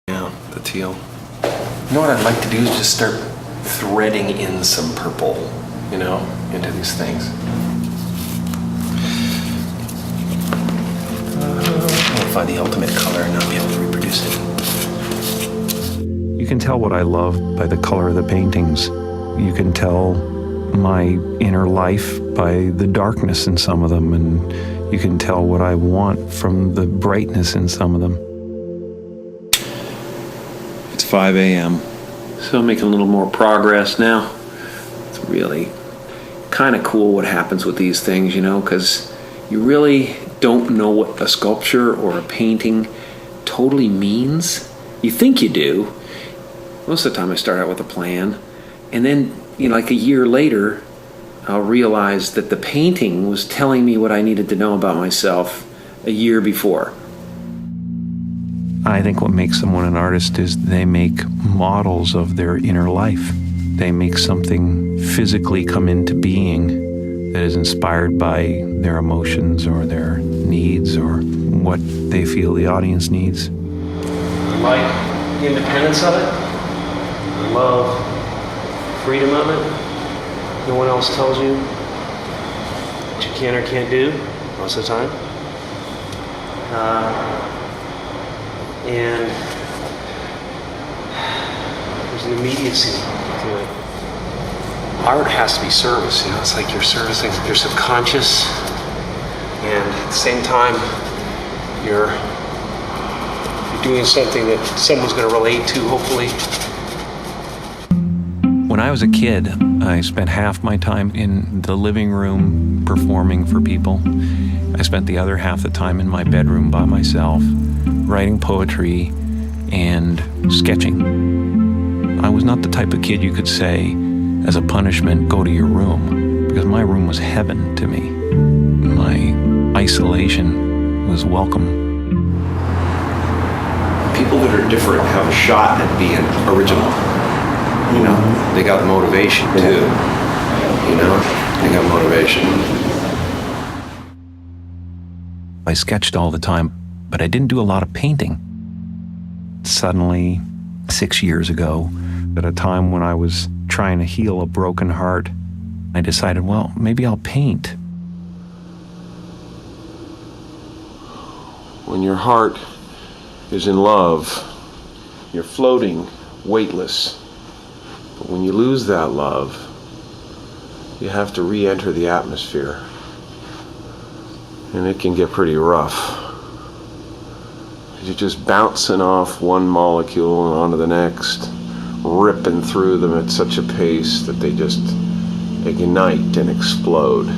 Yeah, the teal. You know what I'd like to do is just start threading in some purple, into these things. I'll find the ultimate color and I'll be able to reproduce it. You can tell what I love by the color of the paintings. You can tell my inner life by the darkness in some of them, and you can tell what I want from the brightness in some of them. It's 5 a.m. So I'm making a little more progress now. It's really kind of cool what happens with these things, because you really don't know what a sculpture or a painting totally means. You think you do. Most of the time I start out with a plan, and then, like a year later, I'll realize that the painting was telling me what I needed to know about myself a year before. I think what makes someone an artist is they make models of their inner life. They make something physically come into being that is inspired by their emotions or their needs or what they feel the audience needs. I like the independence of it. I love freedom of it. No one else tells you what you can or can't do most of the time. And there's an immediacy to it. Art has to be service, it's like you're servicing your subconscious, and at the same time you're doing something that someone's going to relate to, hopefully. When I was a kid, I spent half my time in the living room performing for people. I spent the other half the time in my bedroom by myself, writing poetry and sketching. I was not the type of kid you could say, as a punishment, go to your room, because my room was heaven to me. My isolation was welcome. People that are different have a shot at being original. They got motivation too. They got motivation. I sketched all the time, but I didn't do a lot of painting. Suddenly, 6 years ago, at a time when I was trying to heal a broken heart, I decided, well, maybe I'll paint. When your heart is in love, you're floating, weightless. But when you lose that love, you have to re-enter the atmosphere. And it can get pretty rough. You're just bouncing off one molecule and onto the next, ripping through them at such a pace that they just ignite and explode.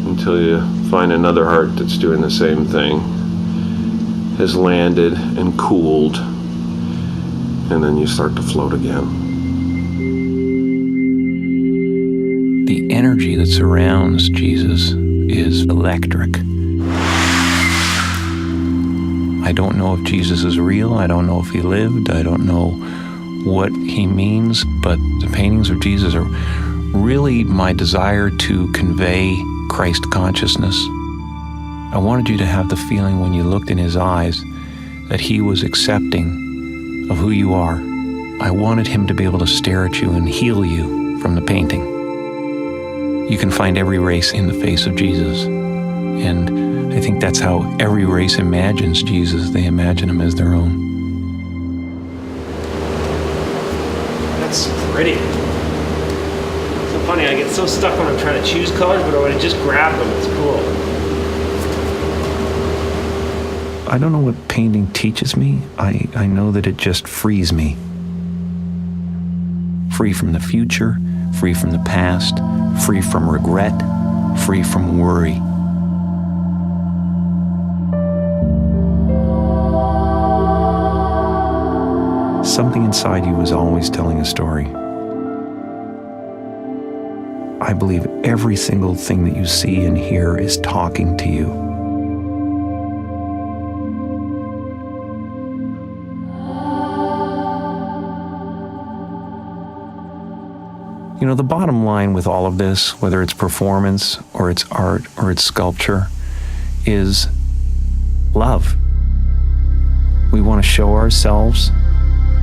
Until you find another heart that's doing the same thing, has landed and cooled, and then you start to float again. The energy that surrounds Jesus is electric. I don't know if Jesus is real. I don't know if he lived. I don't know what he means, but the paintings of Jesus are really my desire to convey Christ consciousness. I wanted you to have the feeling when you looked in his eyes that he was accepting of who you are. I wanted him to be able to stare at you and heal you from the painting. You can find every race in the face of Jesus. And I think that's how every race imagines Jesus. They imagine him as their own. That's pretty. It's so funny, I get so stuck when I'm trying to choose colors, but when I just grab them, it's cool. I don't know what painting teaches me. I know that it just frees me. Free from the future, free from the past, free from regret, free from worry. Something inside you is always telling a story. I believe every single thing that you see and hear is talking to you. The bottom line with all of this, whether it's performance or it's art or it's sculpture, is love. We want to show ourselves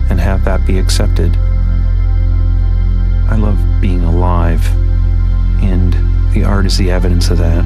and have that be accepted. I love being alive, and the art is the evidence of that.